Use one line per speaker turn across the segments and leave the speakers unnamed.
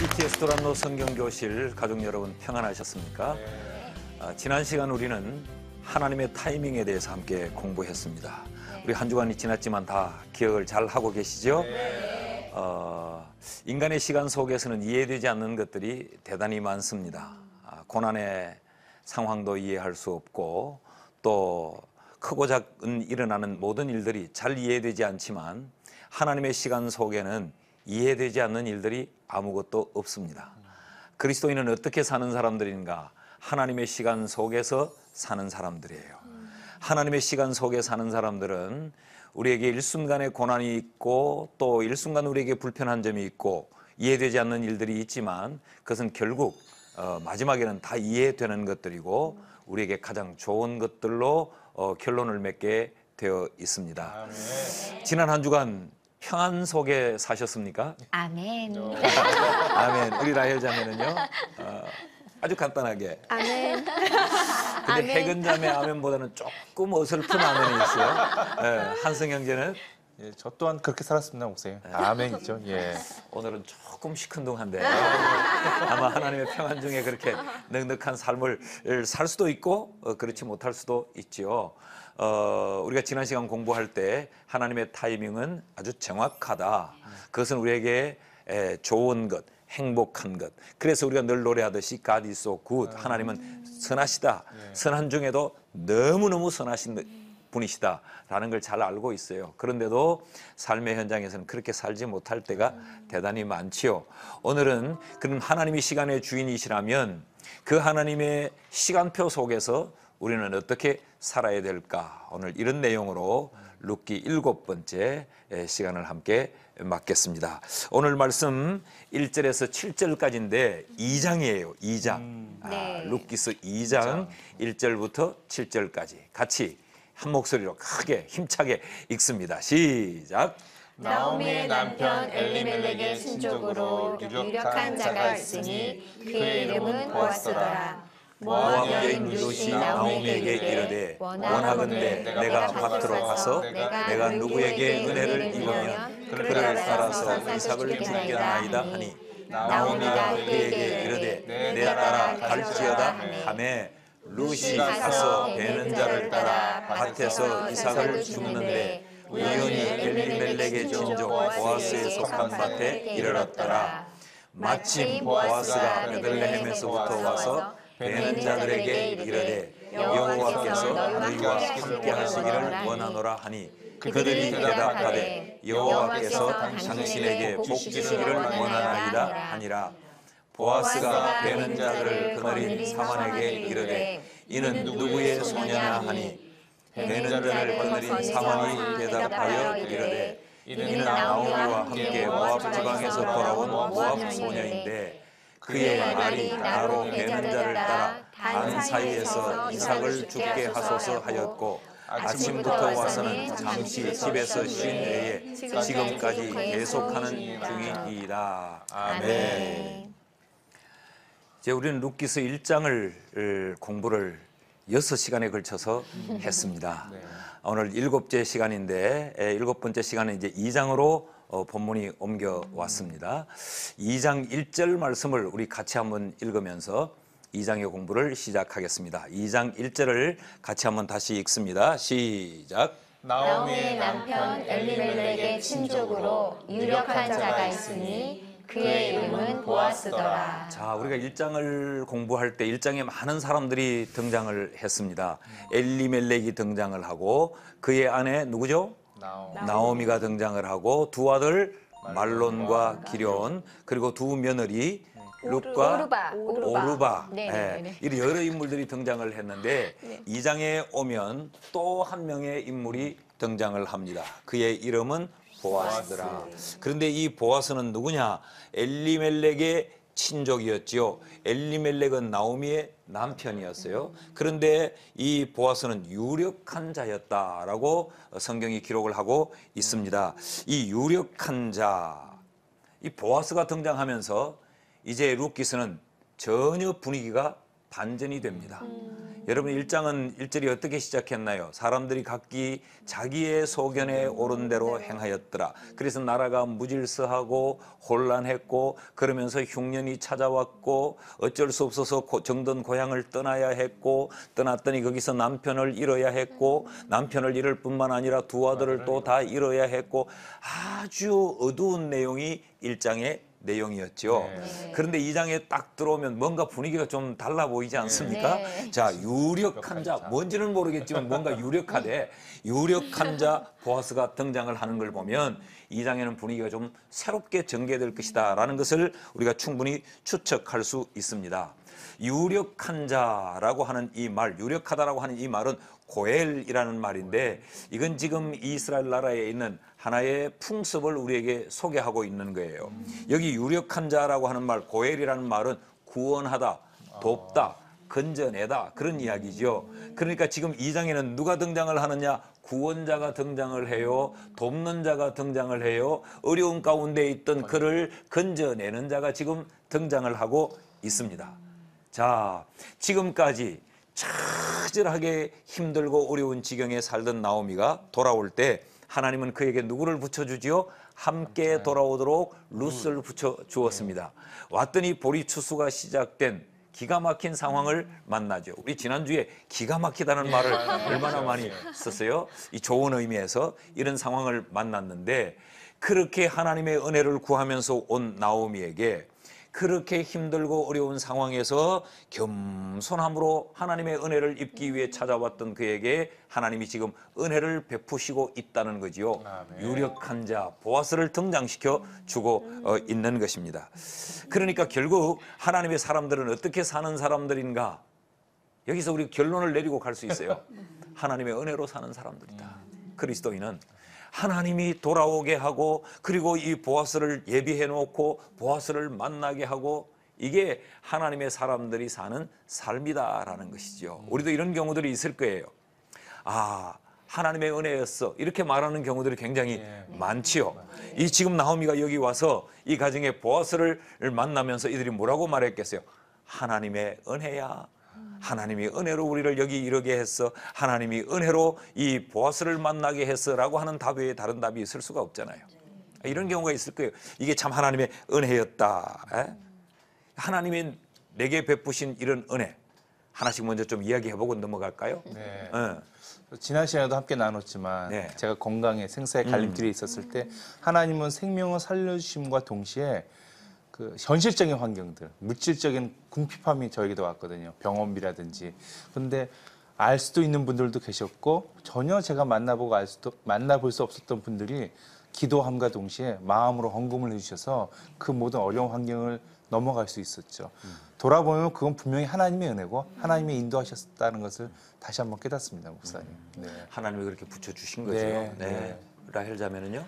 CTS 도란노 성경교실 가족 여러분 평안하셨습니까? 지난 시간 우리는 하나님의 타이밍에 대해서 함께 공부했습니다. 우리 한 주간이 지났지만 다 기억을 잘 하고 계시죠? 인간의 시간 속에서는 이해되지 않는 것들이 대단히 많습니다. 고난의 상황도 이해할 수 없고 또 크고 작은 일어나는 모든 일들이 잘 이해되지 않지만 하나님의 시간 속에는 이해되지 않는 일들이 아무것도 없습니다. 그리스도인은 어떻게 사는 사람들인가? 하나님의 시간 속에서 사는 사람들이에요. 하나님의 시간 속에 사는 사람들은 우리에게 일순간의 고난이 있고 또 일순간 우리에게 불편한 점이 있고 이해되지 않는 일들이 있지만 그것은 결국 마지막에는 다 이해되는 것들이고 우리에게 가장 좋은 것들로 결론을 맺게 되어 있습니다. 아멘. 지난 한 주간 평안 속에 사셨습니까?
아멘.
아멘. 우리 라헬 자매는요? 아주 간단하게.
아멘.
근데 해근 자매 아멘보다는 조금 어설픈 아멘이 있어요. 네, 한승 형제는?
예, 저 또한 그렇게 살았습니다, 목사님. 아멘이죠. 예.
오늘은 조금 시큰둥한데 아마 하나님의 평안 중에 그렇게 넉넉한 삶을 살 수도 있고 그렇지 못할 수도 있지요. 우리가 지난 시간 공부할 때 하나님의 타이밍은 아주 정확하다. 그것은 우리에게 좋은 것, 행복한 것. 그래서 우리가 늘 노래하듯이 God is so good. 하나님은 선하시다. 선한 중에도 너무너무 선하신 분이시다라는 걸 잘 알고 있어요. 그런데도 삶의 현장에서는 그렇게 살지 못할 때가 대단히 많지요. 오늘은 그럼 하나님이 시간의 주인이시라면 그 하나님의 시간표 속에서 우리는 어떻게 살아야 될까? 오늘 이런 내용으로 룻기 7번째 시간을 함께 맡겠습니다. 오늘 말씀 1절에서 7절까지인데 2장이에요. 2장.
네.
룻기서 2장 1절부터 7절까지 같이 한 목소리로 크게 힘차게 읽습니다. 시작.
나오미의 남편 엘리멜렉의 친족으로 유력한 자가 있으니 그의 이름은 보아스더라.
모압 여인 룻이 나오미에게 이르되 원하건대 내가 밭으로 가서 내가 누구에게 은혜를 입으면 그를 따라서 이삭을 죽게 하나이다 하니 나오미가 그에게 이르되 내 따라 갈지어다 하매 룻이 가서 베는 자를 따라 밭에서 이삭을 줍는데 우연히 엘리멜렉의 친족 보아스에 속한 밭에 이르렀더라. 마침 보아스가 베들레헴에서부터 와서 베는 자들에게 이르되 여호와께서 너희와 함께 하시기를 원하노라 하니 그들이 대답하되 여호와께서 당신에게 복 주시기를 원하나이다 하니라. 보아스가 베는 자들을 거느린 사환에게 이르되 이는 누구의 소녀냐 하니 베는 자를 거느린 사환이 대답하여 이르되 이는 나오미와 함께 모압 지방에서 돌아온 모압 소녀인데 그의 말이 나로 베는 자를 따라 단 사이에서 이삭을 죽게 하소서 하였고 아침부터 와서는 잠시 집에서 쉰 외에 지금까지 계속하는 중이니이다. 아멘. 이제 우리는 룻기서 1장을 공부를 6시간에 걸쳐서 했습니다. 오늘 7번째 시간인데 7번째 시간은 이제 2장으로 본문이 옮겨왔습니다. 2장 1절 말씀을 우리 같이 한번 읽으면서 2장의 공부를 시작하겠습니다. 2장 1절을 같이 한번 다시 읽습니다. 시작.
나오미의 남편 엘리멜렉의 친족으로 유력한 자가 있으니 그의 이름은 보아스더라.
자, 우리가 1장을 공부할 때 1장에 많은 사람들이 등장을 했습니다. 엘리멜렉이 등장을 하고 그의 아내 누구죠? 나오미가 등장을 하고 두 아들 말론과 기럧 그리고 두 며느리 룻과 오르바. 이런 여러 인물들이 등장을 했는데 2장에 오면 또 한 명의 인물이 등장을 합니다. 그의 이름은 보아스더라. 그런데 이 보아스는 누구냐? 엘리멜렉의 친족이었지요. 엘리멜렉은 나오미의 남편이었어요. 그런데 이 보아스는 유력한 자였다라고 성경이 기록을 하고 있습니다. 이 유력한 자, 이 보아스가 등장하면서 이제 룻기서는 전혀 분위기가 반전이 됩니다. 여러분 1장은 1절이 어떻게 시작했나요? 사람들이 각기 자기의 소견에 옳은 대로 행하였더라. 그래서 나라가 무질서하고 혼란했고 그러면서 흉년이 찾아왔고 어쩔 수 없어서 정든 고향을 떠나야 했고 떠났더니 거기서 남편을 잃어야 했고 남편을 잃을 뿐만 아니라 두 아들을 또 다 잃어야 했고 아주 어두운 내용이 1장의 내용이었죠.
네.
그런데 2장에 딱 들어오면 뭔가 분위기가 좀 달라 보이지 않습니까?
네.
자, 유력한 자, 뭔지는 모르겠지만 뭔가 유력하되 유력한 자 보아스가 등장을 하는 걸 보면 2장에는 분위기가 좀 새롭게 전개될 것이다 라는 것을 우리가 충분히 추측할 수 있습니다. 유력한 자라고 하는 이 말, 유력하다라고 하는 이 말은 고엘이라는 말인데 이건 지금 이스라엘 나라에 있는 하나의 풍습을 우리에게 소개하고 있는 거예요. 여기 유력한 자라고 하는 말, 고엘이라는 말은 구원하다, 돕다, 건져내다 그런 이야기죠. 그러니까 지금 2장에는 누가 등장을 하느냐? 구원자가 등장을 해요. 돕는 자가 등장을 해요. 어려운 가운데 있던 그를 건져내는 자가 지금 등장을 하고 있습니다. 자, 지금까지 처절하게 힘들고 어려운 지경에 살던 나오미가 돌아올 때 하나님은 그에게 누구를 붙여주지요? 함께 돌아오도록 룻을 붙여주었습니다. 왔더니 보리추수가 시작된 기가 막힌 상황을 만나죠. 우리 지난주에 기가 막히다는 말을 얼마나 많이 썼어요? 이 좋은 의미에서 이런 상황을 만났는데 그렇게 하나님의 은혜를 구하면서 온 나오미에게 그렇게 힘들고 어려운 상황에서 겸손함으로 하나님의 은혜를 입기 위해 찾아왔던 그에게 하나님이 지금 은혜를 베푸시고 있다는 거지요. 유력한 자 보아스를 등장시켜 주고 있는 것입니다. 그러니까 결국 하나님의 사람들은 어떻게 사는 사람들인가? 여기서 우리 결론을 내리고 갈 수 있어요. 하나님의 은혜로 사는 사람들이다. 그리스도인은 하나님이 돌아오게 하고 그리고 이 보아스를 예비해 놓고 보아스를 만나게 하고 이게 하나님의 사람들이 사는 삶이다라는 것이죠. 우리도 이런 경우들이 있을 거예요. 아, 하나님의 은혜였어. 이렇게 말하는 경우들이 굉장히 많지요. 이 지금 나오미가 여기 와서 이 가정의 보아스를 만나면서 이들이 뭐라고 말했겠어요? 하나님의 은혜야. 하나님이 은혜로 우리를 여기 이르게 했어. 하나님이 은혜로 이 보아스를 만나게 했어라고 하는 답 외에 다른 답이 있을 수가 없잖아요. 이런 경우가 있을 거예요. 이게 참 하나님의 은혜였다. 에? 하나님이 내게 베푸신 이런 은혜 하나씩 먼저 좀 이야기해보고 넘어갈까요?
네.
네.
지난 시간에도 함께 나눴지만
네.
제가 건강에 생사의 갈림길에 있었을 때 하나님은 생명을 살려주심과 동시에 그 현실적인 환경들, 물질적인 궁핍함이 저에게도 왔거든요. 병원비라든지. 그런데 알 수도 있는 분들도 계셨고 전혀 제가 만나볼 수 없었던 분들이 기도함과 동시에 마음으로 헌금을 해주셔서 그 모든 어려운 환경을 넘어갈 수 있었죠. 돌아보면 그건 분명히 하나님의 은혜고 하나님이 인도하셨다는 것을 다시 한번 깨닫습니다, 목사님. 네.
하나님이 그렇게 붙여주신 거죠.
네,
네.
네.
라헬 자매는요?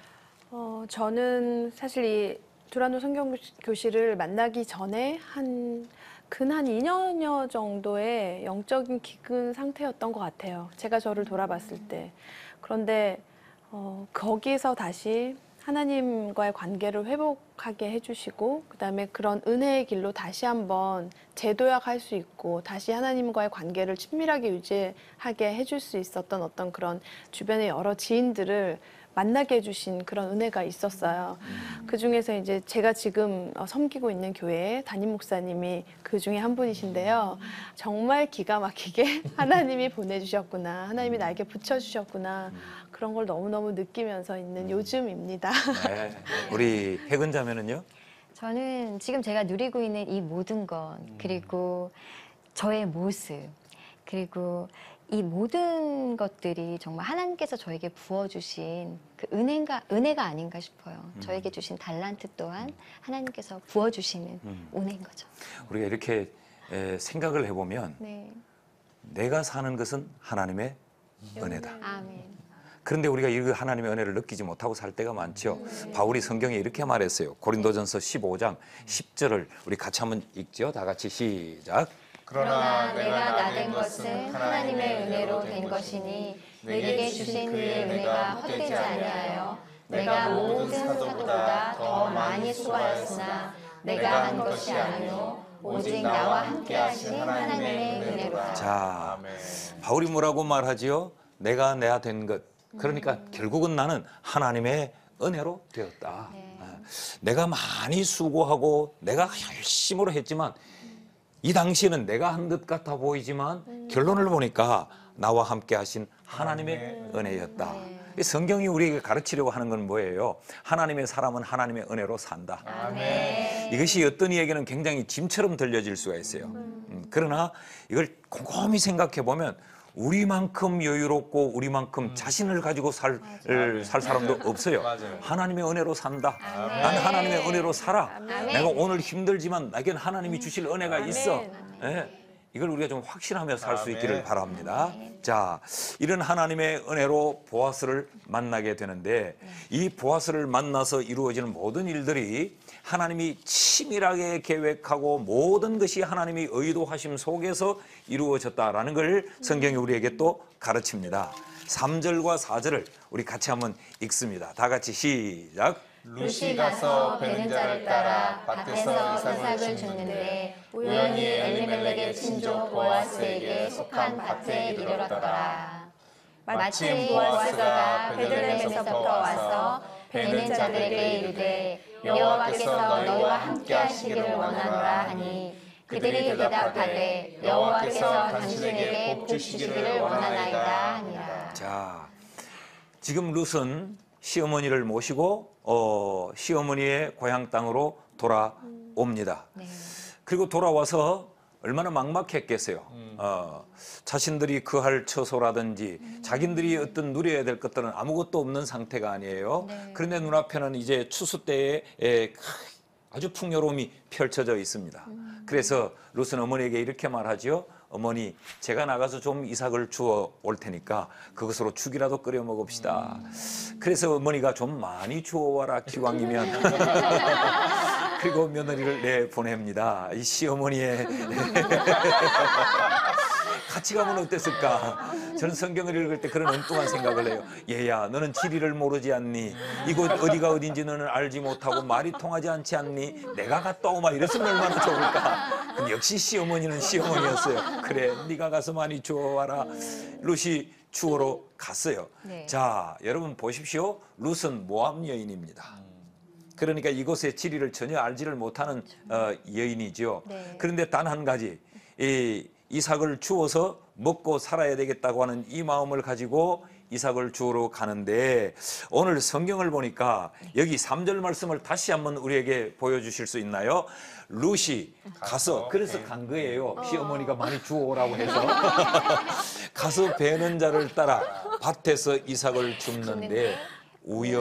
저는 사실 이 두란노 성경교실을 만나기 전에 근 2년여 정도의 영적인 기근 상태였던 것 같아요. 제가 저를 돌아봤을 때. 그런데 거기서 다시 하나님과의 관계를 회복하게 해주시고 그다음에 그런 은혜의 길로 다시 한번 재도약할 수 있고 다시 하나님과의 관계를 친밀하게 유지하게 해줄 수 있었던 어떤 그런 주변의 여러 지인들을 만나게 해주신 그런 은혜가 있었어요. 그 중에서 이제 제가 지금 섬기고 있는 교회에 담임 목사님이 그 중에 한 분이신데요. 정말 기가 막히게 하나님이 보내주셨구나. 하나님이 나에게 붙여주셨구나. 그런 걸 너무너무 느끼면서 있는 요즘입니다.
네. 우리 혜근 자매는요?
저는 지금 제가 누리고 있는 이 모든 것 그리고 저의 모습 그리고 이 모든 것들이 정말 하나님께서 저에게 부어주신 그 은혜가 아닌가 싶어요. 저에게 주신 달란트 또한 하나님께서 부어주시는 은혜인 거죠.
우리가 이렇게 생각을 해보면
네.
내가 사는 것은 하나님의 은혜다.
아멘.
그런데 우리가 이 하나님의 은혜를 느끼지 못하고 살 때가 많죠. 바울이 성경에 이렇게 말했어요. 고린도전서 15장 10절을 우리 같이 한번 읽죠. 다 같이 시작.
그러나 내가 나된 것은 하나님의 은혜로 된 것이니 내게 주신 그의 은혜가 헛되지 아니하여 내가 모든 사도보다 더 많이 수고하였으나 내가 한 것이 아니요 오직 나와 함께 하신 하나님의 은혜로다.
자,
아멘.
바울이 뭐라고 말하지요? 내가 내야 된 것. 그러니까 결국은 나는 하나님의 은혜로 되었다. 내가 많이 수고하고 내가 열심으로 했지만 이 당시에는 내가 한 것 같아 보이지만 결론을 보니까 나와 함께 하신 하나님의 은혜였다. 이 성경이 우리에게 가르치려고 하는 건 뭐예요? 하나님의 사람은 하나님의 은혜로 산다. 이것이 어떤 이에게는 굉장히 짐처럼 들려질 수가 있어요. 그러나 이걸 곰곰이 생각해 보면 우리만큼 여유롭고 우리만큼 자신을 가지고 살 사람도 없어요.
맞아요.
하나님의 은혜로 산다. 난 하나님의 은혜로 살아. 내가 오늘 힘들지만 나에겐 하나님이 주실 은혜가 있어. 예. 이걸 우리가 좀 확신하며 살 수 있기를 바랍니다. 자, 이런 하나님의 은혜로 보아스를 만나게 되는데 이 보아스를 만나서 이루어지는 모든 일들이 하나님이 치밀하게 계획하고 모든 것이 하나님이 의도하심 속에서 이루어졌다라는 걸 성경이 우리에게 또 가르칩니다. 3절과 4절을 우리 같이 한번 읽습니다. 다 같이 시작.
룻이 가서 베는 자를 따라 밭에서 이삭을 줍는데 우연히 엘리멜렉의 친족 보아스에게 속한 밭에 이르렀더라. 마침 보아스가 베들레헴에서부터 와서 베는 자들에게 이르되 여호와께서 너희와 함께 하시기를 원하노라 하니 그들이 대답하되 여호와께서 당신에게 복 주시기를 원하나이다 하니라.
자, 지금 룻은 시어머니를 모시고 시어머니의 고향 땅으로 돌아옵니다. 그리고 돌아와서 얼마나 막막했겠어요. 자신들이 거할 처소라든지 자기들이 어떤 누려야 될 것들은 아무것도 없는 상태가 아니에요. 그런데 눈앞에는 이제 추수 때에 아주 풍요로움이 펼쳐져 있습니다. 그래서 룻은 어머니에게 이렇게 말하죠. 어머니, 제가 나가서 좀 이삭을 주워 올 테니까 그것으로 죽이라도 끓여 먹읍시다. 그래서 어머니가 좀 많이 주워와라 기왕이면. 그리고 며느리를 내보냅니다. 이 시어머니의 같이 가면 어땠을까? 저는 성경을 읽을 때 그런 엉뚱한 생각을 해요. 얘야, 너는 지리를 모르지 않니? 이곳 어디가 어딘지 너는 알지 못하고 말이 통하지 않지 않니? 내가 갔다 오마 이랬으면 얼마나 좋을까? 근데 역시 시어머니는 시어머니였어요. 그래, 네가 가서 많이 주워와라. 룻이 주워러 갔어요. 자, 여러분 보십시오. 룻은 모압 여인입니다. 그러니까 이곳의 지리를 전혀 알지를 못하는 여인이죠. 그런데 단 한 가지, 이삭을 주워서 먹고 살아야 되겠다고 하는 이 마음을 가지고 이삭을 주우러 가는데 오늘 성경을 보니까 여기 3절 말씀을 다시 한번 우리에게 보여주실 수 있나요? 룻이 가서 그래서 간 거예요. 시어머니가 많이 주워오라고 해서 가서 베는 자를 따라 밭에서 이삭을 줍는데 우연히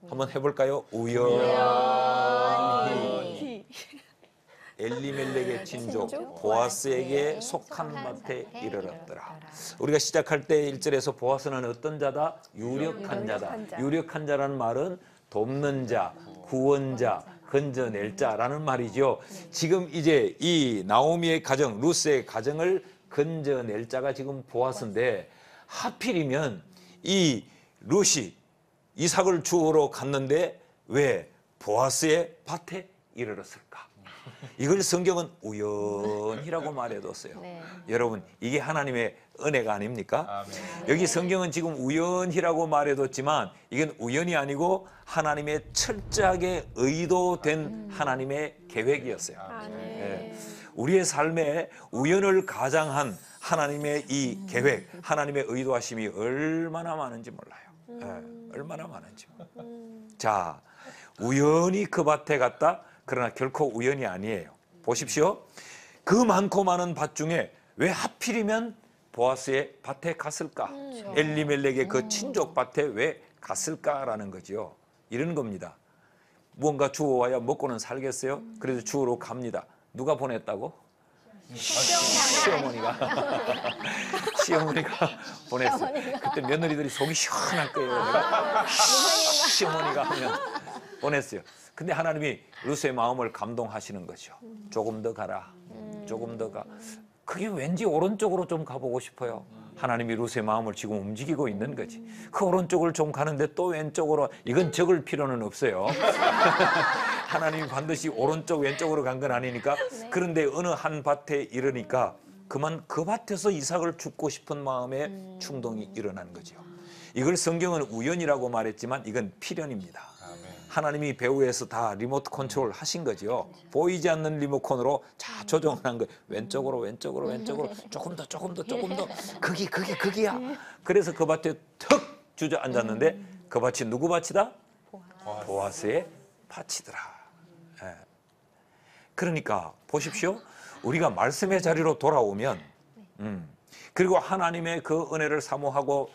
한번 해볼까요? 우연히 엘리멜렉의 친족 보아스에게 속한 밭에 이르렀더라. 우리가 시작할 때 1절에서 보아스는 어떤 자다? 유력한 자다. 유력한 자라는 말은 돕는 자, 구원자, 건져낼 자라는 말이죠. 지금 이제 이 나오미의 가정, 룻의 가정을 건져낼 자가 지금 보아스인데 하필이면 이 룻이 이삭을 주우러 갔는데 왜 보아스의 밭에 이르렀을까? 이걸 성경은 우연이라고 말해뒀어요. 여러분, 이게 하나님의 은혜가 아닙니까? 여기 성경은 지금 우연이라고 말해뒀지만 이건 우연이 아니고 하나님의 철저하게 의도된 하나님의 계획이었어요. 우리의 삶에 우연을 가장한 하나님의 이 계획, 하나님의 의도하심이 얼마나 많은지 몰라요. 얼마나 많은지. 자, 우연히 그 밭에 갔다. 그러나 결코 우연이 아니에요. 보십시오. 그 많고 많은 밭 중에 왜 하필이면 보아스의 밭에 갔을까? 엘리멜렉의 그 친족 밭에 왜 갔을까라는 거죠. 이런 겁니다. 무언가 주워와야 먹고는 살겠어요? 그래서 주우러 갑니다. 누가 보냈다고? 시어머니가 시어머니가 보냈어요. 그때 며느리들이 속이 시원할 거예요. 내가 시어머니가 하면 보냈어요. 근데 하나님이 룻의 마음을 감동하시는 거죠. 조금 더 가라. 조금 더 가. 그게 왠지 오른쪽으로 좀 가보고 싶어요. 하나님이 룻의 마음을 지금 움직이고 있는 거지. 그 오른쪽을 좀 가는데 또 왼쪽으로, 이건 적을 필요는 없어요. 하나님이 반드시 오른쪽 왼쪽으로 간 건 아니니까. 그런데 어느 한 밭에 이르니까 그만 그 밭에서 이삭을 줍고 싶은 마음에 충동이 일어난 거죠. 이걸 성경은 우연이라고 말했지만 이건 필연입니다. 하나님이 배후에서 다 리모트 컨트롤 하신 거죠. 보이지 않는 리모컨으로 자 조정한 거예요. 왼쪽으로 왼쪽으로 왼쪽으로 조금 더 조금 더 조금 더 거기야. 그래서 그 밭에 턱 주저앉았는데 그 밭이 누구 밭이다? 보아스의 밭이더라. 예. 그러니까 보십시오. 우리가 말씀의 자리로 돌아오면 그리고 하나님의 그 은혜를 사모하고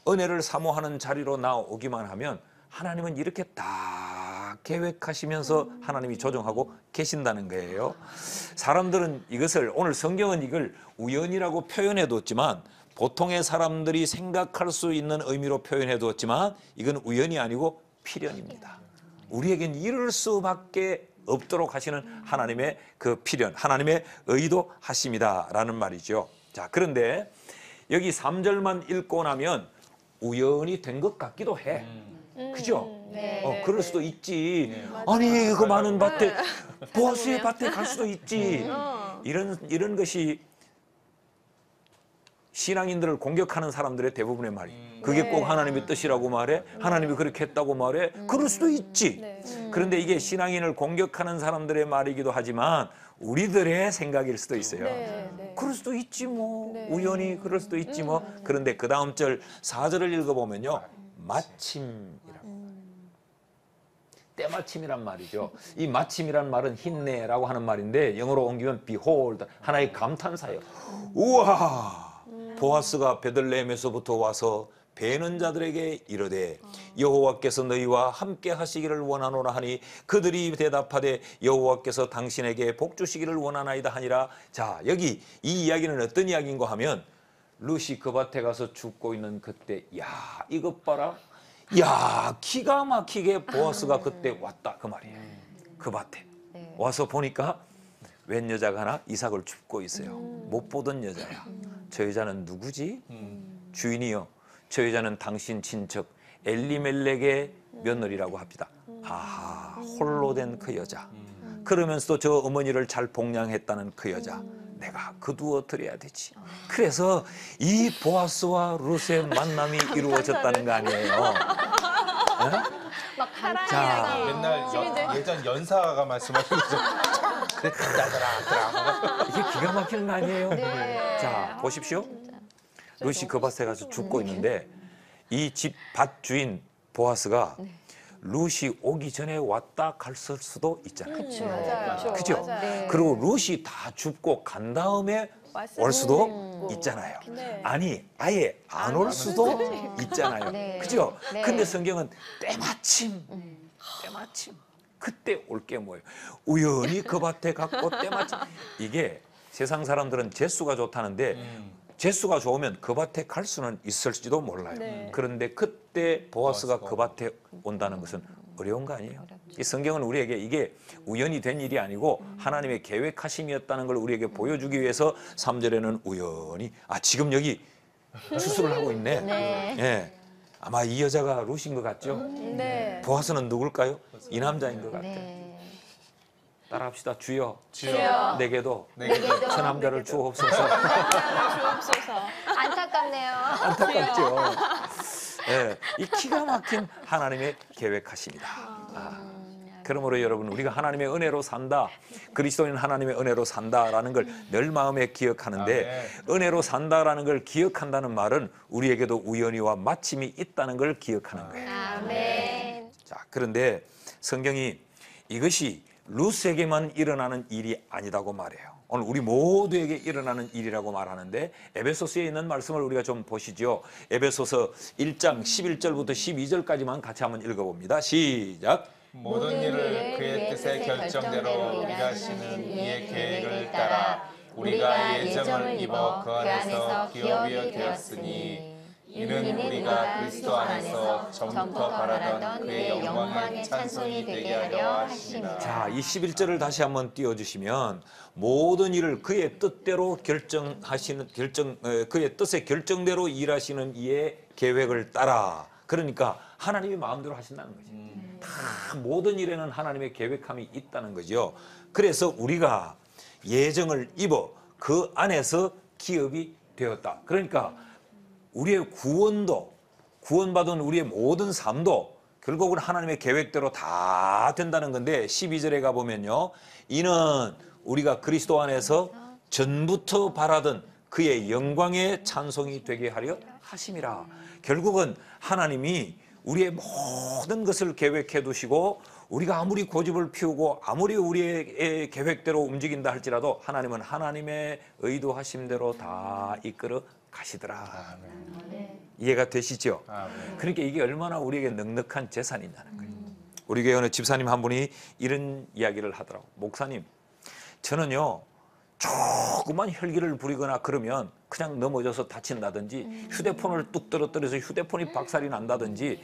은혜를 사모하는 자리로 나오기만 하면 하나님은 이렇게 다 계획하시면서 하나님이 조정하고 계신다는 거예요. 사람들은 이것을, 오늘 성경은 이걸 우연이라고 표현해 뒀지만 보통의 사람들이 생각할 수 있는 의미로 표현해 뒀지만 이건 우연이 아니고 필연입니다. 우리에겐 이럴 수밖에 없도록 하시는 하나님의 그 필연, 하나님의 의도하심이다라는 말이죠. 자, 그런데 여기 3절만 읽고 나면 우연이 된 것 같기도 해. 그죠?
네.
그럴 수도 있지. 아니, 그 많은 밭에, 보아스의 밭에 갈 수도 있지. 이런 것이 신앙인들을 공격하는 사람들의 대부분의 말이. 그게 꼭 하나님의 뜻이라고 말해? 하나님이 그렇게 했다고 말해? 그럴 수도 있지. 그런데 이게 신앙인을 공격하는 사람들의 말이기도 하지만 우리들의 생각일 수도 있어요. 그럴 수도 있지 뭐. 우연히 그럴 수도 있지 뭐. 그런데 그 다음 절 4절을 읽어보면요. 마침이라고. 때마침이란 말이죠. 이 마침이란 말은 힘내라고 하는 말인데 영어로 옮기면 behold, 하나의 감탄사예요. 우와! 보아스가 베들레헴에서부터 와서 베는 자들에게 이르되 여호와께서 너희와 함께 하시기를 원하노라 하니 그들이 대답하되 여호와께서 당신에게 복 주시기를 원하나이다 하니라. 자, 여기 이 이야기는 어떤 이야기인가 하면 룻이 그 밭에 가서 죽고 있는 그때, 야, 이것 봐라. 야, 기가 막히게 보아스가 그때 왔다 그 말이에요. 그 밭에 와서 보니까 웬 여자가 하나 이삭을 줍고 있어요. 못 보던 여자야. 저 여자는 누구지? 주인이요, 저 여자는 당신 친척 엘리멜렉의 며느리라고 합니다. 아하, 홀로 된 그 여자. 그러면서도 저 어머니를 잘 복양했다는 그 여자. 내가 거두어 드려야 되지. 그래서 이 보아스와 룻의 만남이 이루어졌다는 거 아니에요.
막
자,
맨날 예전 연사가 말씀하시는 거죠. 그랬다더라.
이게 기가 막히는 거 아니에요? 자, 보십시오. 룻이 그 밭에 가서 죽고 있는데 이 집 밭 주인 보아스가 룻이 오기 전에 왔다 갔을 수도 있잖아요.
그렇죠.
그죠?
네.
그리고 룻이 다 죽고 간 다음에 올 수도 있잖아요. 아니, 아예 안 올 수도 있잖아요.
네.
그죠?
네.
근데 성경은 때마침, 그때 올 게 뭐예요? 우연히 그 밭에 갔고 때마침. 이게 세상 사람들은 재수가 좋다는데 재수가 좋으면 그 밭에 갈 수는 있을지도 몰라요. 그런데 그때 보아스가 그 밭에 온다는 것은 어려운 거 아니에요? 이 성경은 우리에게 이게 우연히 된 일이 아니고 하나님의 계획하심이었다는 걸 우리에게 보여주기 위해서 3절에는 우연히, 아, 지금 여기 추수를 하고 있네.
네.
예. 아마 이 여자가 룻인 것 같죠? 보아스는 누굴까요? 이 남자인 것 같아요.
네.
따라합시다. 주여,
주여,
내게도
내게도
저 남자를 주옵소서.
주옵소서.
안타깝네요.
안타깝죠. 예, 이 기가 막힌 하나님의 계획하십니다. 그러므로 여러분, 우리가 하나님의 은혜로 산다, 그리스도인 하나님의 은혜로 산다라는 걸 늘 마음에 기억하는데, 은혜로 산다라는 걸 기억한다는 말은 우리에게도 우연히와 마침이 있다는 걸 기억하는 거예요.
아멘.
자, 그런데 성경이 이것이 룻에게만 일어나는 일이 아니다고 말해요. 오늘 우리 모두에게 일어나는 일이라고 말하는데, 에베소서에 있는 말씀을 우리가 좀 보시죠. 에베소서 1장 11절부터 12절까지만 같이 한번 읽어봅니다. 시작.
모든 일을 그의 뜻의 결정대로 일하시는 이의 계획을 따라 우리가 예정을 입어 그 안에서 기업이 되었으니 이는 우리가 그리스도 안에서 전부터 바라던 그의 영광의 찬송이 되게 하려 하심이라.
자, 이 11절을 다시 한번 띄워주시면 모든 일을 그의 뜻대로 그의 뜻의 결정대로 일하시는 이의 계획을 따라. 그러니까 하나님이 마음대로 하신다는 거지. 다 모든 일에는 하나님의 계획함이 있다는 거죠. 그래서 우리가 예정을 입어 그 안에서 기업이 되었다. 그러니까 우리의 구원받은 우리의 모든 삶도 결국은 하나님의 계획대로 다 된다는 건데 12절에 가보면요. 이는 우리가 그리스도 안에서 전부터 바라던 그의 영광의 찬송이 되게 하려 하심이라. 결국은 하나님이 우리의 모든 것을 계획해 두시고 우리가 아무리 고집을 피우고 아무리 우리의 계획대로 움직인다 할지라도 하나님은 하나님의 의도하심대로 다 이끌어 가시더라. 이해가 되시죠? 그러니까 이게 얼마나 우리에게 넉넉한 재산이냐는 거예요. 우리 교회 어느 집사님 한 분이 이런 이야기를 하더라고. 목사님, 저는요 조그만 혈기를 부리거나 그러면 그냥 넘어져서 다친다든지 휴대폰을 뚝 떨어뜨려서 휴대폰이 박살이 난다든지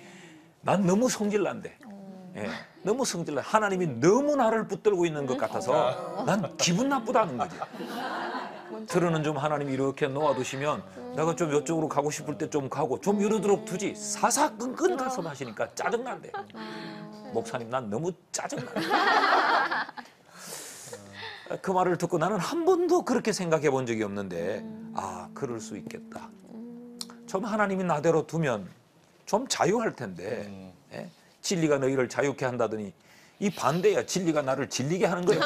난 너무 성질난대. 예, 너무 성질나. 하나님이 너무 나를 붙들고 있는 것 같아서 난 기분 나쁘다는 거지. 들어는 좀 하나님이 이렇게 놓아두시면 내가 좀 이쪽으로 가고 싶을 때 좀 가고 좀 이러도록 두지 사사건건 가서 마시니까 짜증난대. 목사님, 난 너무 짜증난대. 그 말을 듣고 나는 한 번도 그렇게 생각해 본 적이 없는데 아, 그럴 수 있겠다. 좀 하나님이 나대로 두면 좀 자유할 텐데 예? 진리가 너희를 자유케 한다더니 이 반대야. 진리가 나를 질리게 하는 거야.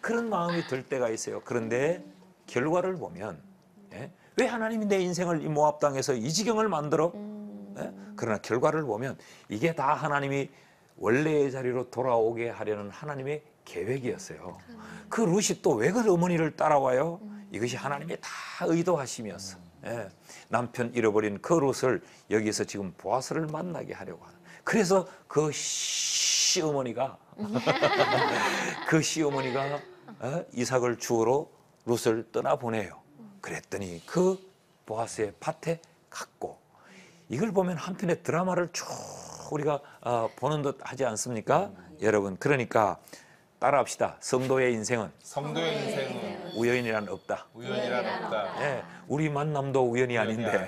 그런 마음이 들 때가 있어요. 그런데 결과를 보면 예? 왜 하나님이 내 인생을 이 모압 땅에서 이 지경을 만들어? 예? 그러나 결과를 보면 이게 다 하나님이 원래의 자리로 돌아오게 하려는 하나님의 계획이었어요. 그 룻이 또 왜 그 어머니를 따라와요? 이것이 하나님의 다 의도하심이었어. 예. 남편 잃어버린 그 룻을 여기서 지금 보아스를 만나게 하려고 하는. 그래서 그 시어머니가 그 시어머니가 이삭을 주우러 룻을 떠나보내요. 그랬더니 그 보아스의 밭에 갔고, 이걸 보면 한편의 드라마를 쭉 우리가 보는 듯 하지 않습니까? 여러분, 그러니까 따라합시다. 성도의 인생은 우연이란 없다. 예, 우리 만남도 우연이 아닌데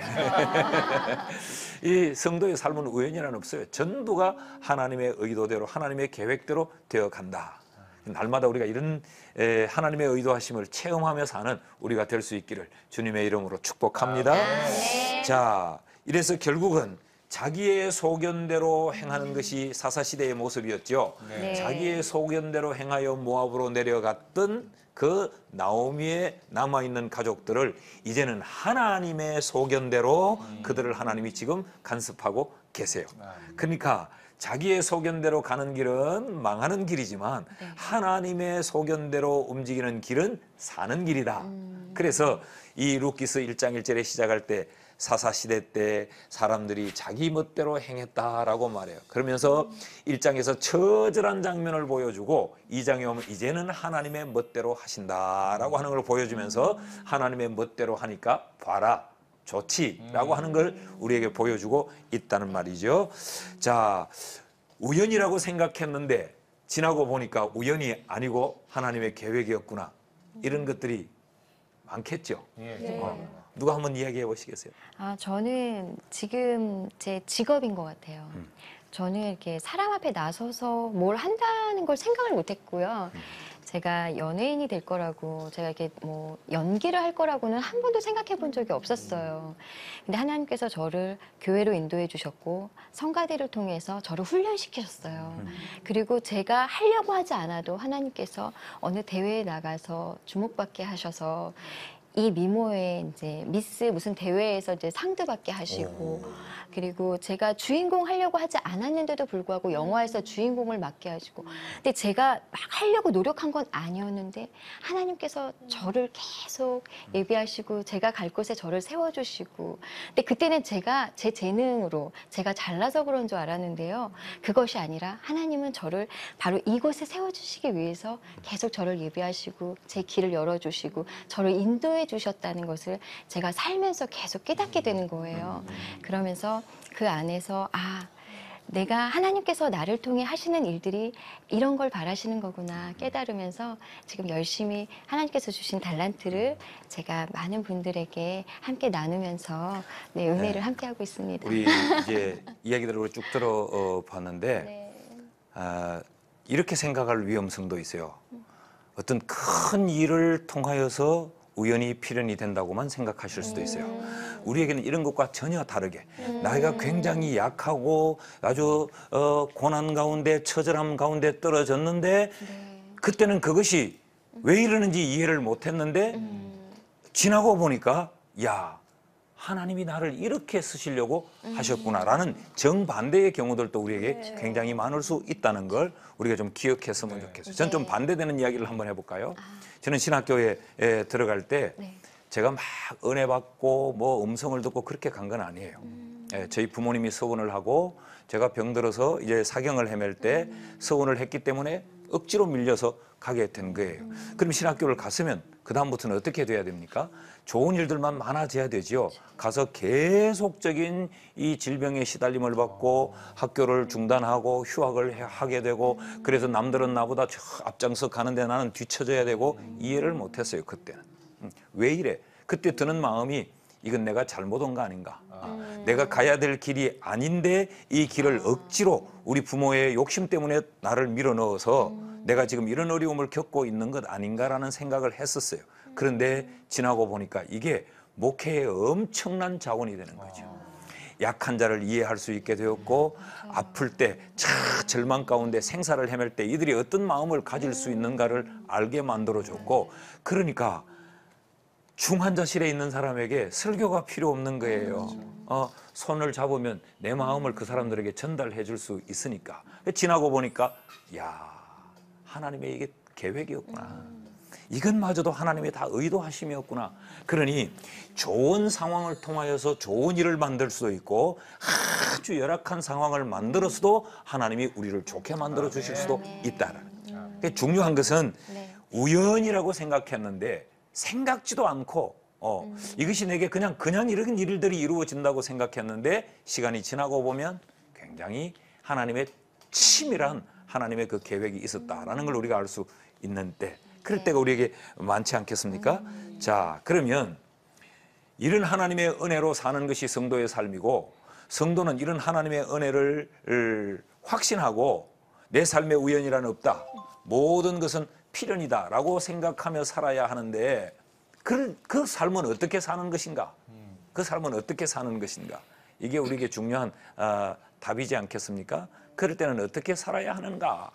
이 성도의 삶은 우연이란 없어요. 전부가 하나님의 의도대로 하나님의 계획대로 되어 간다. 날마다 우리가 이런 하나님의 의도하심을 체험하며 사는 우리가 될 수 있기를 주님의 이름으로 축복합니다. 자, 이래서 결국은 자기의 소견대로 행하는 것이 사사시대의 모습이었죠.
네.
자기의 소견대로 행하여 모압으로 내려갔던 그 나오미의 남아있는 가족들을 이제는 하나님의 소견대로 그들을 하나님이 지금 간섭하고 계세요. 그러니까 자기의 소견대로 가는 길은 망하는 길이지만 하나님의 소견대로 움직이는 길은 사는 길이다. 그래서 이 룻기스 1장 1절에 시작할 때 사사시대 때 사람들이 자기 멋대로 행했다라고 말해요. 그러면서 1장에서 처절한 장면을 보여주고 2장에 오면 이제는 하나님의 멋대로 하신다라고 하는 걸 보여주면서 하나님의 멋대로 하니까 봐라, 좋지라고 하는 걸 우리에게 보여주고 있다는 말이죠. 자, 우연이라고 생각했는데 지나고 보니까 우연이 아니고 하나님의 계획이었구나. 이런 것들이 많겠죠. 누가 한번 이야기해 보시겠어요?
저는 지금 제 직업인 것 같아요. 저는 이렇게 사람 앞에 나서서 뭘 한다는 걸 생각을 못 했고요. 제가 연예인이 될 거라고, 제가 이렇게 뭐 연기를 할 거라고는 한 번도 생각해 본 적이 없었어요. 근데 하나님께서 저를 교회로 인도해 주셨고 성가대를 통해서 저를 훈련시키셨어요. 그리고 제가 하려고 하지 않아도 하나님께서 어느 대회에 나가서 주목받게 하셔서 이 미모의 이제 미스 무슨 대회에서 이제 상도 받게 하시고, 그리고 제가 주인공 하려고 하지 않았는데도 불구하고 영화에서 주인공을 맡게 하시고, 근데 제가 막 하려고 노력한 건 아니었는데 하나님께서 저를 계속 예비하시고 제가 갈 곳에 저를 세워주시고, 근데 그때는 제가 제 재능으로 제가 잘나서 그런 줄 알았는데요. 그것이 아니라 하나님은 저를 바로 이곳에 세워주시기 위해서 계속 저를 예비하시고 제 길을 열어주시고 저를 인도해 인도해 주셨다는 것을 제가 살면서 계속 깨닫게 되는 거예요. 그러면서 그 안에서 내가 하나님께서 나를 통해 하시는 일들이 이런 걸 바라시는 거구나 깨달으면서 지금 열심히 하나님께서 주신 달란트를 제가 많은 분들에게 함께 나누면서 은혜를 함께 하고 있습니다.
우리 이제 이야기들을 쭉 들어봤는데
네.
이렇게 생각할 위험성도 있어요. 어떤 큰 일을 통하여서 우연히 필연이 된다고만 생각하실 수도 있어요. 우리에게는 이런 것과 전혀 다르게 나이가 굉장히 약하고 아주 고난 가운데 처절함 가운데 떨어졌는데 그때는 그것이 왜 이러는지 이해를 못했는데 지나고 보니까 야 하나님이 나를 이렇게 쓰시려고 하셨구나라는 정반대의 경우들도 우리에게 굉장히 많을 수 있다는 걸 우리가 좀 기억했으면 좋겠어요. 저는 좀 반대되는 이야기를 한번 해볼까요? 저는 신학교에 들어갈 때 제가 막 은혜 받고 뭐 음성을 듣고 그렇게 간 건 아니에요. 저희 부모님이 서원을 하고 제가 병들어서 이제 사경을 헤맬 때 서원을 했기 때문에 억지로 밀려서 가게 된 거예요. 그럼 신학교를 갔으면 그 다음부터는 어떻게 돼야 됩니까? 좋은 일들만 많아져야 되지요. 가서 계속적인 이 질병에 시달림을 받고 학교를 중단하고 휴학을 하게 되고 그래서 남들은 나보다 저 앞장서 가는데 나는 뒤처져야 되고 이해를 못했어요. 그때는. 왜 이래? 그때 드는 마음이 이건 내가 잘못 온 거 아닌가? 내가 가야 될 길이 아닌데 이 길을 억지로 우리 부모의 욕심 때문에 나를 밀어넣어서 내가 지금 이런 어려움을 겪고 있는 것 아닌가라는 생각을 했었어요. 그런데 지나고 보니까 이게 목회에 엄청난 자원이 되는 거죠. 약한 자를 이해할 수 있게 되었고 아플 때 절망 가운데 생사를 헤맬 때 이들이 어떤 마음을 가질 수 있는가를 알게 만들어줬고 그러니까 중환자실에 있는 사람에게 설교가 필요 없는 거예요. 손을 잡으면 내 마음을 그 사람들에게 전달해 줄 수 있으니까. 지나고 보니까 야 하나님의 이게 계획이었구나. 이것마저도 하나님의 다 의도하심이었구나. 그러니 좋은 상황을 통하여서 좋은 일을 만들 수도 있고 아주 열악한 상황을 만들어서도 하나님이 우리를 좋게 만들어 주실 수도 있다라는. 중요한 것은 우연이라고 생각했는데 생각지도 않고 이것이 내게 그냥 이런 일들이 이루어진다고 생각했는데 시간이 지나고 보면 굉장히 하나님의 치밀한 하나님의 그 계획이 있었다라는 걸 우리가 알 수 있는데 그럴 때가 우리에게 많지 않겠습니까? 자, 그러면 이런 하나님의 은혜로 사는 것이 성도의 삶이고 성도는 이런 하나님의 은혜를 확신하고 내 삶에 우연이란 없다. 모든 것은 필연이다라고 생각하며 살아야 하는데 그 삶은 어떻게 사는 것인가? 그 삶은 어떻게 사는 것인가? 이게 우리에게 중요한 답이지 않겠습니까? 그럴 때는 어떻게 살아야 하는가?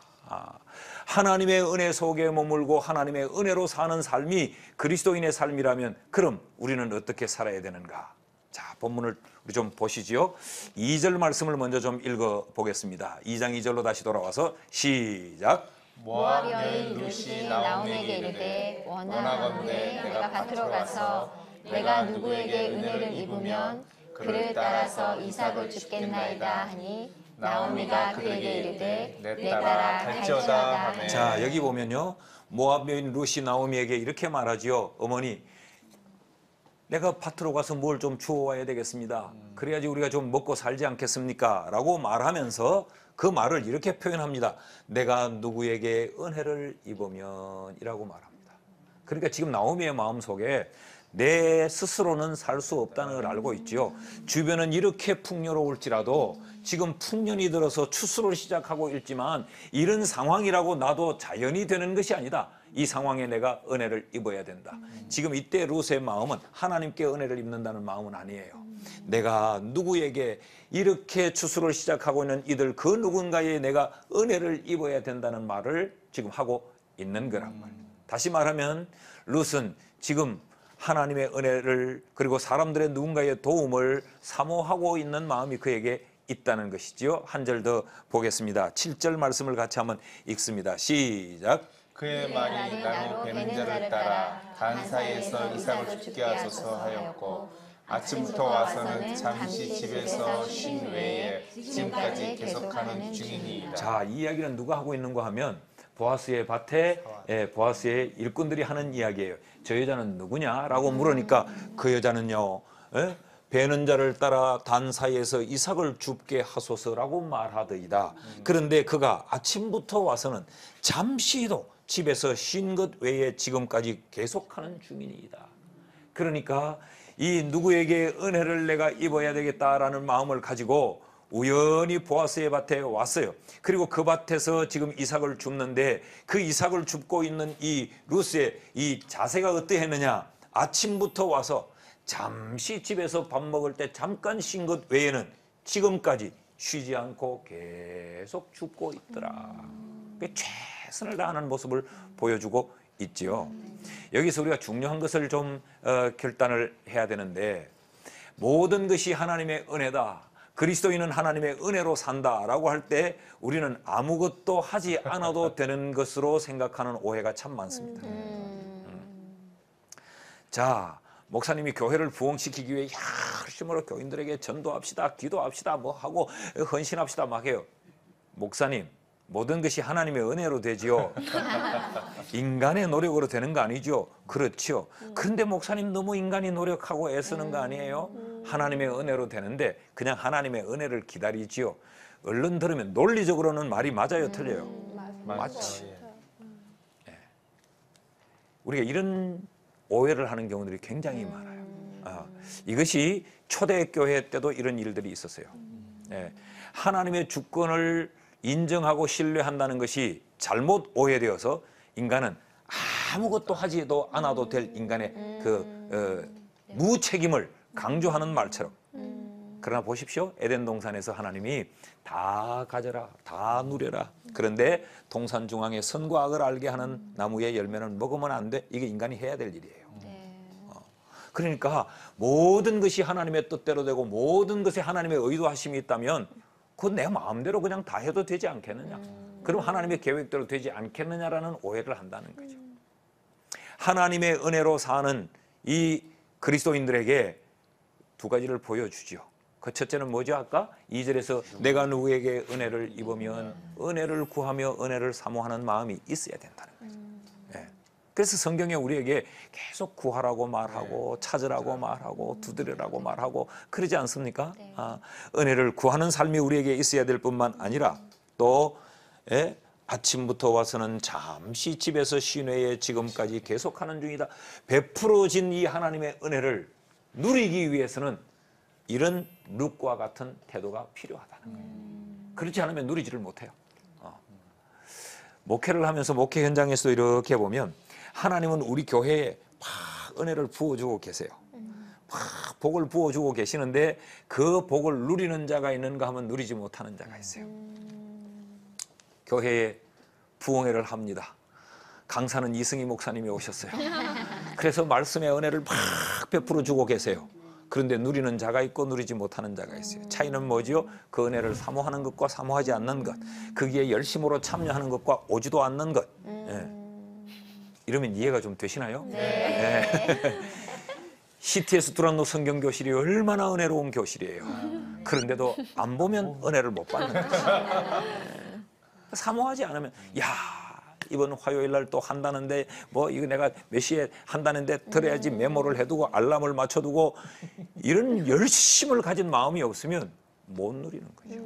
하나님의 은혜 속에 머물고 하나님의 은혜로 사는 삶이 그리스도인의 삶이라면 그럼 우리는 어떻게 살아야 되는가? 자, 본문을 우리 좀 보시지요. 2절 말씀을 먼저 좀 읽어보겠습니다. 2장 2절로 다시 돌아와서 시작.
모압 여인 루시 나옴에게 이르되 원하건대 내가 밭으로 가서 내가 누구에게 은혜를 입으면 그를 따라서 이삭을 줍겠나이다 하니 나오미가 그에게 이르되 내 따라 갈지어다 하매.
자, 여기 보면요. 모압 여인 루시 나오미에게 이렇게 말하지요. 어머니, 내가 밭으로 가서 뭘 좀 주워와야 되겠습니다. 그래야지 우리가 좀 먹고 살지 않겠습니까? 라고 말하면서 그 말을 이렇게 표현합니다. 내가 누구에게 은혜를 입으면 이라고 말합니다. 그러니까 지금 나오미의 마음속에 내 스스로는 살 수 없다는 걸 알고 있지요. 주변은 이렇게 풍요로울지라도 지금 풍년이 들어서 추수를 시작하고 있지만 이런 상황이라고 나도 자연이 되는 것이 아니다. 이 상황에 내가 은혜를 입어야 된다. 지금 이때 룻의 마음은 하나님께 은혜를 입는다는 마음은 아니에요. 내가 누구에게 이렇게 추수를 시작하고 있는 이들 그 누군가에 내가 은혜를 입어야 된다는 말을 지금 하고 있는 거란 말이에요. 다시 말하면 룻은 지금 하나님의 은혜를 그리고 사람들의 누군가의 도움을 사모하고 있는 마음이 그에게 있다는 것이지요. 한 절 더 보겠습니다. 7절 말씀을 같이 한번 읽습니다. 시작.
그의 말이 나무 베는 자를 따라 단 사이에서 이삭을 죽게 하소서 하였고 아침부터 와서는 잠시 집에서 쉰 외에 지금까지 계속하는 중이니이다.
자, 이 이야기는 누가 하고 있는가 하면 보아스의 밭에 보아스의 일꾼들이 하는 이야기예요. 저 여자는 누구냐라고 물으니까 그 여자는요, 베는 자를 따라 단 사이에서 이삭을 줍게 하소서라고 말하더이다. 그런데 그가 아침부터 와서는 잠시도 집에서 쉰 것 외에 지금까지 계속하는 중이니이다. 그러니까 이 누구에게 은혜를 내가 입어야 되겠다라는 마음을 가지고 우연히 보아스의 밭에 왔어요. 그리고 그 밭에서 지금 이삭을 줍는데 그 이삭을 줍고 있는 이 루스의 이 자세가 어떠했느냐. 아침부터 와서 잠시 집에서 밥 먹을 때 잠깐 쉰 것 외에는 지금까지 쉬지 않고 계속 줍고 있더라. 최선을 다하는 모습을 보여주고 있지요. 여기서 우리가 중요한 것을 좀 결단을 해야 되는데, 모든 것이 하나님의 은혜다, 그리스도인은 하나님의 은혜로 산다라고 할 때 우리는 아무것도 하지 않아도 되는 것으로 생각하는 오해가 참 많습니다. 자, 목사님이 교회를 부흥시키기 위해 열심으로 교인들에게 전도합시다, 기도합시다, 뭐 하고 헌신합시다 막 해요. 목사님, 모든 것이 하나님의 은혜로 되지요. 인간의 노력으로 되는 거 아니죠. 그렇죠. 그런데 목사님 너무 인간이 노력하고 애쓰는 거 아니에요? 하나님의 은혜로 되는데 그냥 하나님의 은혜를 기다리지요. 얼른 들으면 논리적으로는 말이 맞아요, 틀려요? 맞지. 우리가 이런 오해를 하는 경우들이 굉장히 많아요. 이것이 초대교회 때도 이런 일들이 있었어요. 하나님의 주권을 인정하고 신뢰한다는 것이 잘못 오해되어서 인간은 아무것도 하지도 않아도 될 인간의 무책임을 강조하는 말처럼. 그러나 보십시오. 에덴 동산에서 하나님이 다 가져라, 다 누려라. 그런데 동산 중앙에 선과 악을 알게 하는 나무의 열매는 먹으면 안 돼. 이게 인간이 해야 될 일이에요. 그러니까 모든 것이 하나님의 뜻대로 되고 모든 것에 하나님의 의도하심이 있다면 그건 내 마음대로 그냥 다 해도 되지 않겠느냐. 그럼 하나님의 계획대로 되지 않겠느냐라는 오해를 한다는 거죠. 하나님의 은혜로 사는 이 그리스도인들에게 두 가지를 보여주죠. 그 첫째는 뭐죠? 아까 2절에서 내가 누구에게 은혜를 입으면 은혜를 구하며 은혜를 사모하는 마음이 있어야 된다는 거죠. 그래서 성경에 우리에게 계속 구하라고 말하고 찾으라고 말하고 두드리라고 말하고 그러지 않습니까? 은혜를 구하는 삶이 우리에게 있어야 될 뿐만 아니라 또 아침부터 와서는 잠시 집에서 쉰 후에 지금까지 계속하는 중이다. 베풀어진 이 하나님의 은혜를 누리기 위해서는 이런 룻과 같은 태도가 필요하다는 거예요. 그렇지 않으면 누리지를 못해요. 목회를 하면서 목회 현장에서도 이렇게 보면 하나님은 우리 교회에 막 은혜를 부어주고 계세요. 막 복을 부어주고 계시는데 그 복을 누리는 자가 있는가 하면 누리지 못하는 자가 있어요. 교회에 부흥회를 합니다. 강사는 이승희 목사님이 오셨어요. 그래서 말씀의 은혜를 막 베풀어 주고 계세요. 그런데 누리는 자가 있고 누리지 못하는 자가 있어요. 차이는 뭐지요? 그 은혜를 사모하는 것과 사모하지 않는 것, 거기에 열심으로 참여하는 것과 오지도 않는 것. 이러면 이해가 좀 되시나요? 네. CTS 두란노 성경교실이 얼마나 은혜로운 교실이에요. 그런데도 안 보면 은혜를 못 받는 거죠. 사모하지 않으면 이번 화요일 날 또 한다는데 뭐 이거 내가 몇 시에 한다는데 들어야지 메모를 해두고 알람을 맞춰두고 이런 열심을 가진 마음이 없으면 못 누리는 거죠.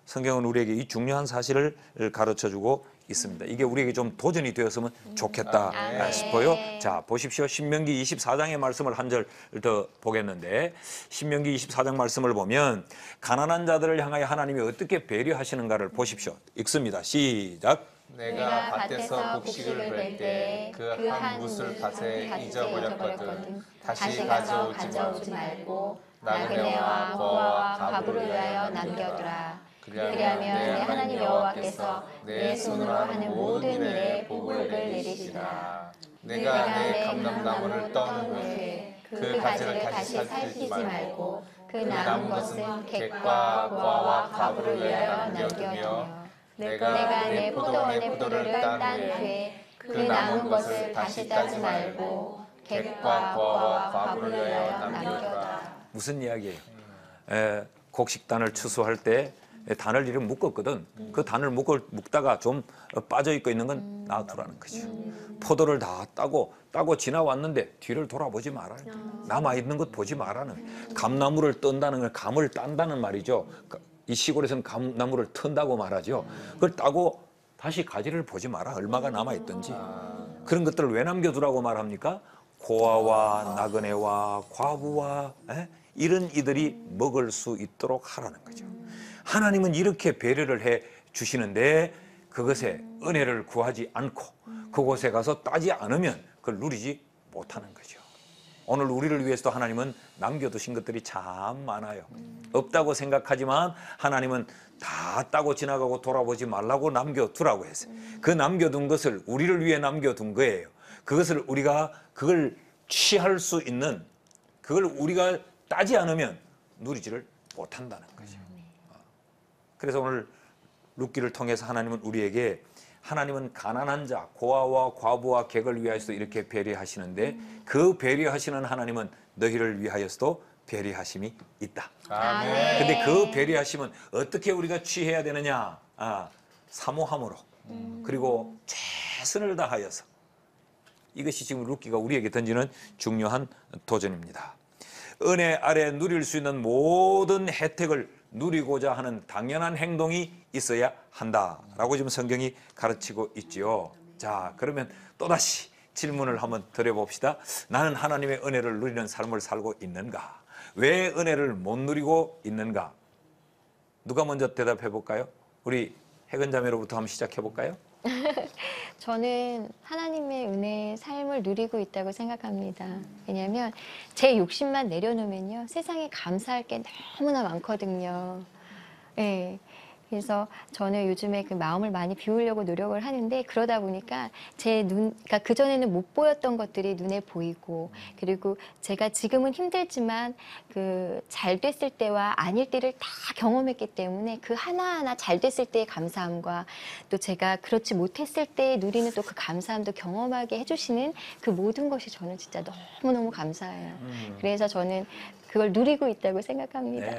성경은 우리에게 이 중요한 사실을 가르쳐주고 있습니다. 이게 우리에게 좀 도전이 되었으면 좋겠다 싶어요. 자, 보십시오. 신명기 24장의 말씀을 한 절 더 보겠는데 신명기 24장 말씀을 보면 가난한 자들을 향하여 하나님이 어떻게 배려하시는가를 보십시오. 읽습니다. 시작.
내가 밭에서 곡식을 뺄 때 그 한 뭇을 밭에 잊어버렸거든 다시 가져오지 말고 나그네와 고아와 과부를 위하여 남겨두라. 그리하면 내 하나님 여호와께서 내 손으로 하는 모든 일에 복을 내리시리라. 내가 내 감람나무를 떤 후에 그 가지를 다시 살피지 말고 그 남은 것은 객과 고아와 과부를 위하여 남겨두며 내가 내 포도원의 포도를 딴 후에 그 남은 것을 다시 따지 말고 객과 고아와 과부를 위하여 남겨두라.
무슨 이야기예요? 곡식단을 추수할 때 단을 이렇게 묶었거든. 그 단을 묶다가 좀 빠져 있고 있는 건 놔두라는 거죠. 포도를 다 따고 지나왔는데 뒤를 돌아보지 말아요. 남아 있는 것 보지 말라는. 감나무를 뜬다는 걸 감을 딴다는 말이죠. 이 시골에서는 감나무를 튼다고 말하죠. 그걸 따고 다시 가지를 보지 마라. 얼마가 남아 있든지. 그런 것들을 왜 남겨두라고 말합니까? 고아와 나그네와 과부와 이런 이들이 먹을 수 있도록 하라는 거죠. 하나님은 이렇게 배려를 해 주시는데 그것에 은혜를 구하지 않고 그곳에 가서 따지 않으면 그걸 누리지 못하는 거죠. 오늘 우리를 위해서도 하나님은 남겨두신 것들이 참 많아요. 없다고 생각하지만 하나님은 다 따고 지나가고 돌아보지 말라고 남겨두라고 했어요. 그 남겨둔 것을 우리를 위해 남겨둔 거예요. 그것을 우리가 그걸 취할 수 있는 그걸 우리가 따지 않으면 누리지를 못한다는 거죠. 그래서 오늘 룻기를 통해서 하나님은 우리에게 하나님은 가난한 자, 고아와 과부와 객을 위하여서 이렇게 배려하시는데 그 배려하시는 하나님은 너희를 위하여서도 배려하심이 있다.
아멘.
근데 그 배려하심은 어떻게 우리가 취해야 되느냐? 사모함으로 그리고 최선을 다하여서 이것이 지금 룻기가 우리에게 던지는 중요한 도전입니다. 은혜 아래 누릴 수 있는 모든 혜택을 누리고자 하는 당연한 행동이 있어야 한다라고 지금 성경이 가르치고 있지요. 자, 그러면 또다시 질문을 한번 드려봅시다. 나는 하나님의 은혜를 누리는 삶을 살고 있는가? 왜 은혜를 못 누리고 있는가? 누가 먼저 대답해 볼까요? 우리 혜근 자매로부터 한번 시작해 볼까요?
저는 하나님의 은혜의 삶을 누리고 있다고 생각합니다. 왜냐하면 제 욕심만 내려놓으면요, 세상에 감사할 게 너무나 많거든요. 네. 그래서 저는 요즘에 그 마음을 많이 비우려고 노력을 하는데 그러다 보니까 그러니까 그전에는 못 보였던 것들이 눈에 보이고 그리고 제가 지금은 힘들지만 그 잘 됐을 때와 아닐 때를 다 경험했기 때문에 그 하나하나 잘 됐을 때의 감사함과 또 제가 그렇지 못했을 때 누리는 또 그 감사함도 경험하게 해주시는 그 모든 것이 저는 진짜 너무너무 감사해요. 그래서 저는 그걸 누리고 있다고 생각합니다.
네.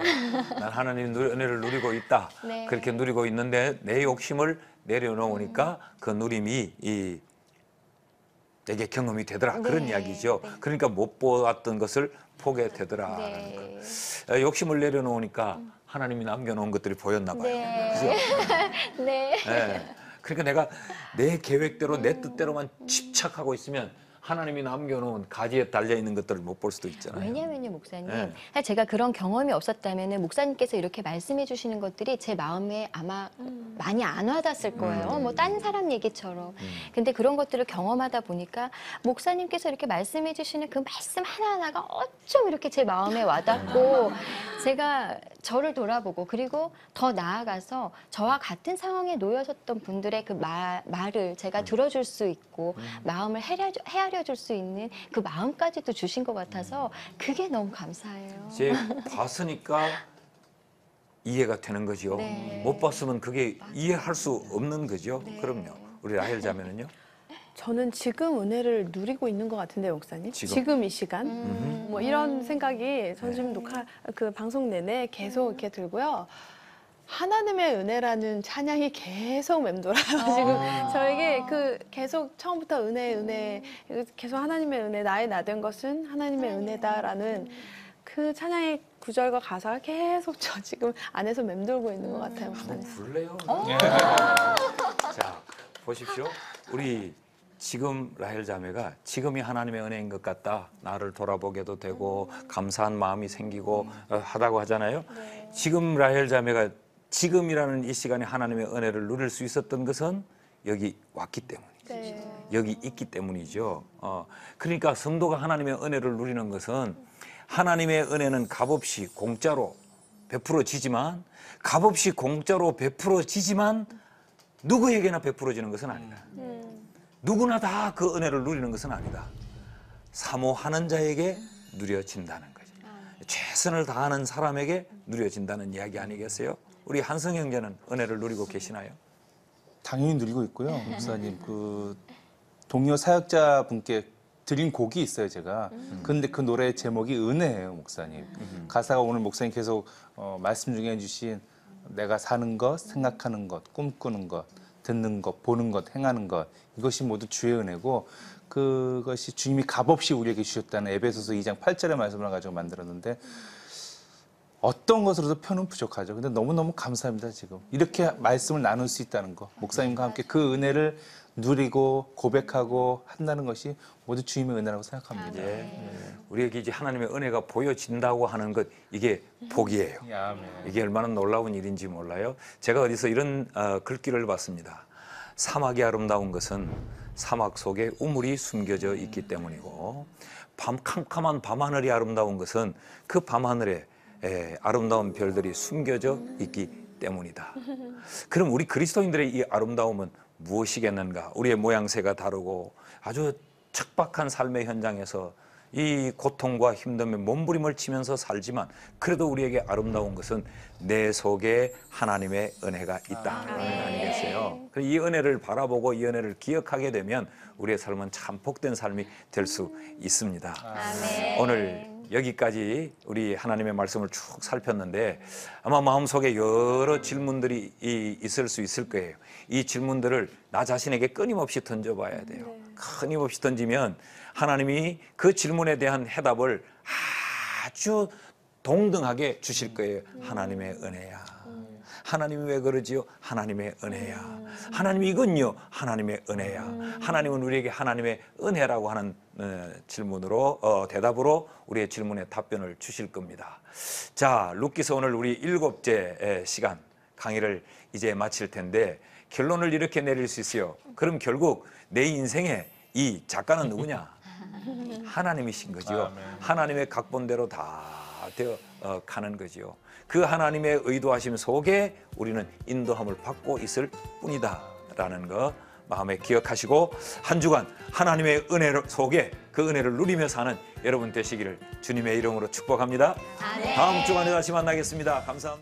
난 하나님 은혜를 누리고 있다.
네.
그렇게 누리고 있는데 내 욕심을 내려놓으니까 그 누림이 되게 경험이 되더라. 그런
네.
이야기죠.
네.
그러니까 못 보았던 것을 보게 되더라.
네.
욕심을 내려놓으니까 하나님이 남겨놓은 것들이 보였나 봐요.
네.
그죠?
네.
네. 그러니까 내가 내 계획대로 내 뜻대로만 집착하고 있으면 하나님이 남겨놓은 가지에 달려있는 것들을 못 볼 수도 있잖아요.
왜냐면요, 목사님.
네.
사실 제가 그런 경험이 없었다면 목사님께서 이렇게 말씀해 주시는 것들이 제 마음에 아마 많이 안 와닿았을 거예요. 뭐 딴 사람 얘기처럼. 근데 그런 것들을 경험하다 보니까 목사님께서 이렇게 말씀해 주시는 그 말씀 하나하나가 어쩜 이렇게 제 마음에 와닿고 제가 저를 돌아보고 그리고 더 나아가서 저와 같은 상황에 놓여졌던 분들의 그 말을 제가 들어줄 수 있고 마음을 헤아려 줄 수 있는 그 마음까지도 주신 것 같아서 그게 너무 감사해요.
이제 봤으니까 이해가 되는 거죠.
네.
못 봤으면 그게 이해할 수 없는 거죠.
네.
그럼요. 우리 라헬 자매는요?
저는 지금 은혜를 누리고 있는 것 같은데 목사님.
지금?
지금 이 시간. 뭐 이런 생각이 전 지금 그 방송 내내 계속 이렇게 들고요. 하나님의 은혜라는 찬양이 계속 맴돌아요. 지금 저에게 그 계속 처음부터 은혜 계속 하나님의 은혜 나의 나 된 것은 하나님의 은혜다라는 그 찬양의 구절과 가사가 계속 저 지금 안에서 맴돌고 있는 것 같아요.
한번
목사님.
부를래요? 자, 보십시오. 우리 지금 라헬 자매가 지금이 하나님의 은혜인 것 같다. 나를 돌아보게도 되고 감사한 마음이 생기고 하다고 하잖아요.
네.
지금 라헬 자매가 지금이라는 이 시간에 하나님의 은혜를 누릴 수 있었던 것은 여기 왔기 때문이죠.
네.
여기 있기 때문이죠. 그러니까 성도가 하나님의 은혜를 누리는 것은 하나님의 은혜는 값없이 공짜로 베풀어지지만 값없이 공짜로 베풀어지지만 누구에게나 베풀어지는 것은 아니다. 누구나 다 그 은혜를 누리는 것은 아니다. 사모하는 자에게 누려진다는 거죠. 최선을 다하는 사람에게 누려진다는 이야기 아니겠어요? 우리 한성 형제는 은혜를 누리고 계시나요?
당연히 누리고 있고요, 목사님. 그 동료 사역자 분께 드린 곡이 있어요, 제가. 근데 그 노래의 제목이 은혜예요, 목사님. 가사가 오늘 목사님 계속 말씀 중에 해주신 내가 사는 것, 생각하는 것, 꿈꾸는 것, 듣는 것, 보는 것, 행하는 것 이것이 모두 주의 은혜고 그것이 주님이 값없이 우리에게 주셨다는 에베소서 2장 8절의 말씀을 가지고 만들었는데 어떤 것으로도 표는 부족하죠. 근데 너무너무 감사합니다. 지금 이렇게 말씀을 나눌 수 있다는 거 목사님과 함께 그 은혜를 누리고 고백하고 한다는 것이 모두 주님의 은혜라고 생각합니다.
예. 우리에게 이제 하나님의 은혜가 보여진다고 하는 것 이게 복이에요.
아멘.
이게 얼마나 놀라운 일인지 몰라요. 제가 어디서 이런 글귀를 봤습니다. 사막이 아름다운 것은 사막 속에 우물이 숨겨져 있기 때문이고 캄캄한 밤하늘이 아름다운 것은 그 밤하늘에 아름다운 별들이 숨겨져 있기 때문이다. 그럼 우리 그리스도인들의 이 아름다움은 무엇이겠는가? 우리의 모양새가 다르고 아주 척박한 삶의 현장에서 이 고통과 힘듦에 몸부림을 치면서 살지만 그래도 우리에게 아름다운 것은 내 속에 하나님의 은혜가 있다라는 거 아니겠어요? 이 은혜를 바라보고 이 은혜를 기억하게 되면 우리의 삶은 참 복된 삶이 될 수 있습니다.
아멘.
오늘 여기까지 우리 하나님의 말씀을 쭉 살폈는데 아마 마음속에 여러 질문들이 있을 수 있을 거예요. 이 질문들을 나 자신에게 끊임없이 던져봐야 돼요. 끊임없이 던지면 하나님이 그 질문에 대한 해답을 아주 동등하게 주실 거예요. 하나님의 은혜야. 하나님이 왜 그러지요? 하나님의 은혜야. 하나님 이건요? 하나님의 은혜야. 하나님은 우리에게 하나님의 은혜라고 하는 질문으로 대답으로 우리의 질문에 답변을 주실 겁니다. 자, 룻기서 오늘 우리 7째 시간 강의를 이제 마칠 텐데 결론을 이렇게 내릴 수 있어요. 그럼 결국 내 인생에 이 작가는 누구냐? 하나님이신 거죠.
아멘.
하나님의 각본대로 다 되어 가는 거죠. 그 하나님의 의도하심 속에 우리는 인도함을 받고 있을 뿐이다라는 거 마음에 기억하시고 한 주간 하나님의 은혜 속에 그 은혜를 누리며 사는 여러분 되시기를 주님의 이름으로 축복합니다. 다음 주간에 다시 만나겠습니다. 감사합니다.